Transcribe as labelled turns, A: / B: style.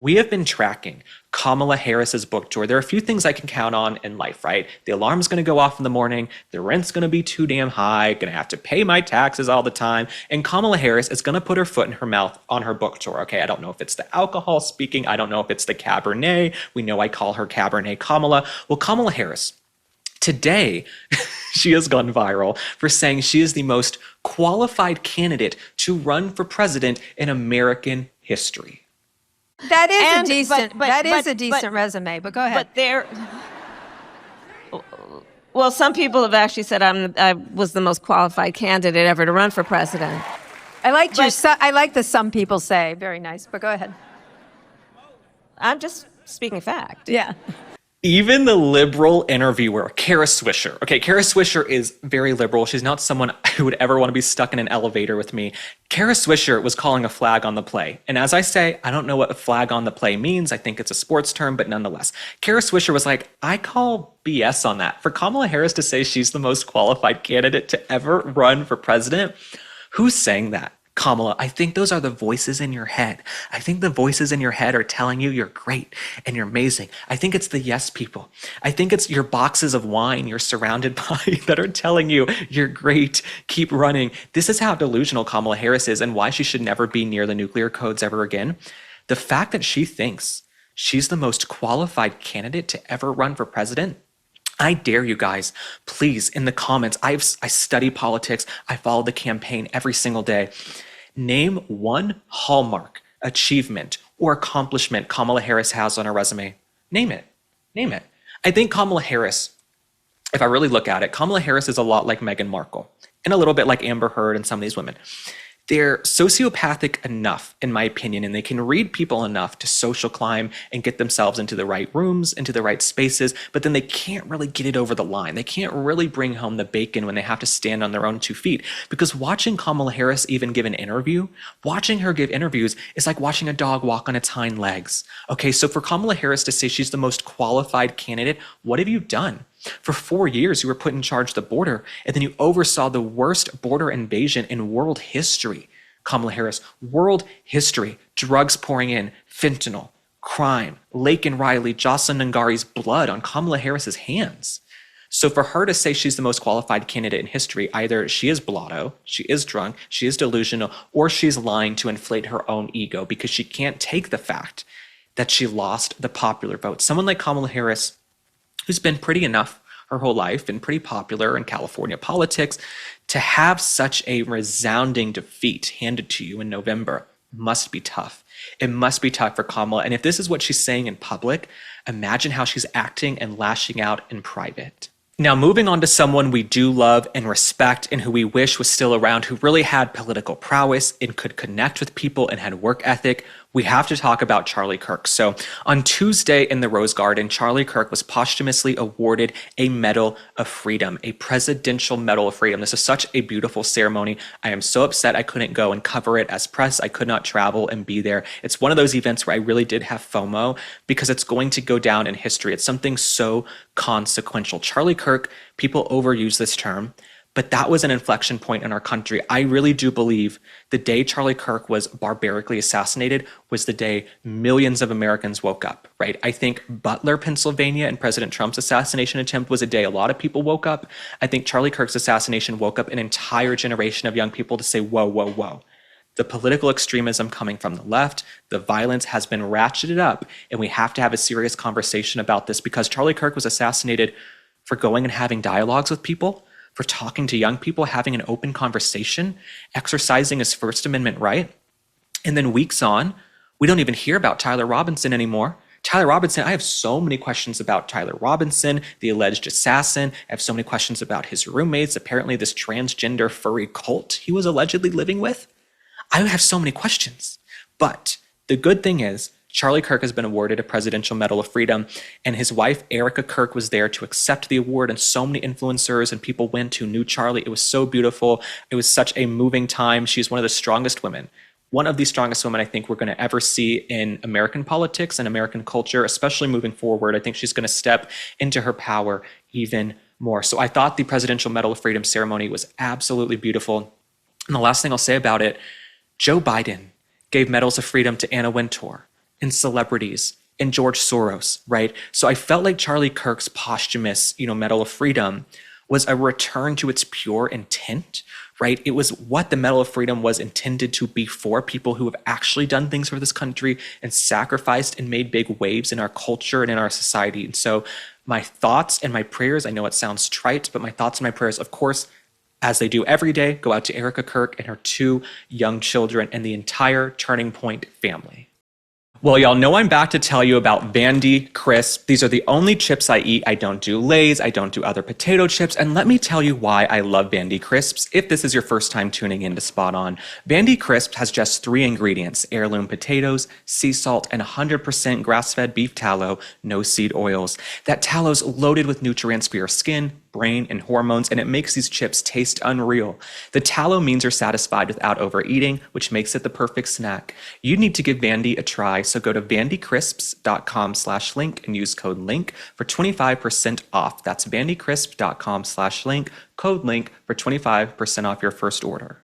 A: We have been tracking Kamala Harris's book tour. There are a few things I can count on in life, right? The alarm's going to go off in the morning. The rent's going to be too damn high. Going to have to pay my taxes all the time. And Kamala Harris is going to put her foot in her mouth on her book tour. Okay, I don't know if it's the alcohol speaking. I don't know if it's the Cabernet. We know I call her Cabernet Kamala. Well, Kamala Harris, today, she has gone viral for saying she is the most qualified candidate to run for president in American history.
B: That is a decent resume, but go ahead.
C: Well, some people have actually said I was the most qualified candidate ever to run for president.
B: I like the some people say. Very nice, but go ahead.
C: I'm just speaking fact.
B: Yeah.
A: Even the liberal interviewer, Kara Swisher. Okay, Kara Swisher is very liberal. She's not someone who would ever want to be stuck in an elevator with me. Kara Swisher was calling a flag on the play. And as I say, I don't know what a flag on the play means. I think it's a sports term, but nonetheless. Kara Swisher was like, I call BS on that. For Kamala Harris to say she's the most qualified candidate to ever run for president, who's saying that? Kamala, I think those are the voices in your head. I think the voices in your head are telling you you're great and you're amazing. I think it's the yes people. I think it's your boxes of wine you're surrounded by that are telling you you're great, keep running. This is how delusional Kamala Harris is and why she should never be near the nuclear codes ever again. The fact that she thinks she's the most qualified candidate to ever run for president, I dare you guys, please, in the comments, I study politics, I follow the campaign every single day. Name one hallmark, achievement, or accomplishment Kamala Harris has on her resume. Name it. Name it. I think Kamala Harris, if I really look at it, Kamala Harris is a lot like Meghan Markle and a little bit like Amber Heard and some of these women. They're sociopathic enough, in my opinion, and they can read people enough to social climb and get themselves into the right rooms, into the right spaces, but then they can't really get it over the line. They can't really bring home the bacon when they have to stand on their own 2 feet. Because watching Kamala Harris even give an interview, watching her give interviews is like watching a dog walk on its hind legs. Okay, so for Kamala Harris to say she's the most qualified candidate, what have you done? For 4 years, you were put in charge of the border, and then you oversaw the worst border invasion in world history. Kamala Harris, world history, drugs pouring in, fentanyl, crime, Laken Riley, Jocelyn Ngari's blood on Kamala Harris's hands. So for her to say she's the most qualified candidate in history, either she is blotto, she is drunk, she is delusional, or she's lying to inflate her own ego because she can't take the fact that she lost the popular vote. Someone like Kamala Harris, who's been pretty enough her whole life and pretty popular in California politics, to have such a resounding defeat handed to you in November must be tough. It must be tough for Kamala. And if this is what she's saying in public, imagine how she's acting and lashing out in private. Now, moving on to someone we do love and respect and who we wish was still around, who really had political prowess and could connect with people and had work ethic, we have to talk about Charlie Kirk. So on Tuesday in the Rose Garden, Charlie Kirk was posthumously awarded a Medal of Freedom, a Presidential Medal of Freedom. This is such a beautiful ceremony. I am so upset I couldn't go and cover it as press. I could not travel and be there. It's one of those events where I really did have FOMO because it's going to go down in history. It's something so consequential. Charlie Kirk, people overuse this term, but that was an inflection point in our country. I really do believe the day Charlie Kirk was barbarically assassinated was the day millions of Americans woke up, right? I think Butler, Pennsylvania, and President Trump's assassination attempt was a day a lot of people woke up. I think Charlie Kirk's assassination woke up an entire generation of young people to say, whoa, whoa, whoa. The political extremism coming from the left, the violence has been ratcheted up, and we have to have a serious conversation about this because Charlie Kirk was assassinated for going and having dialogues with people, for talking to young people, having an open conversation, exercising his First Amendment right. And then weeks on, we don't even hear about Tyler Robinson anymore. Tyler Robinson, I have so many questions about Tyler Robinson, the alleged assassin. I have so many questions about his roommates, apparently this transgender furry cult he was allegedly living with. I have so many questions. But the good thing is, Charlie Kirk has been awarded a Presidential Medal of Freedom, and his wife, Erika Kirk, was there to accept the award, and so many influencers and people went who knew Charlie. It was so beautiful. It was such a moving time. She's one of the strongest women. One of the strongest women I think we're going to ever see in American politics and American culture, especially moving forward. I think she's going to step into her power even more. So I thought the Presidential Medal of Freedom ceremony was absolutely beautiful. And the last thing I'll say about it, Joe Biden gave medals of freedom to Anna Wintour, in celebrities, in George Soros, right? So I felt like Charlie Kirk's posthumous, Medal of Freedom was a return to its pure intent, right? It was what the Medal of Freedom was intended to be for, people who have actually done things for this country and sacrificed and made big waves in our culture and in our society. And so my thoughts and my prayers, I know it sounds trite, but my thoughts and my prayers, of course, as they do every day, go out to Erika Kirk and her 2 young children and the entire Turning Point family. Well, y'all know I'm back to tell you about Vandy Crisp. These are the only chips I eat. I don't do Lay's. I don't do other potato chips. And let me tell you why I love Vandy Crisps. If this is your first time tuning in to Spot On, Vandy Crisp has just 3 ingredients: heirloom potatoes, sea salt, and 100% grass-fed beef tallow, no seed oils. That tallow's loaded with nutrients for your skin, brain, and hormones, and it makes these chips taste unreal. The tallow means you're satisfied without overeating, which makes it the perfect snack. You need to give Vandy a try, so go to vandycrisps.com/link and use code LINK for 25% off. That's vandycrisp.com/link, code LINK for 25% off your first order.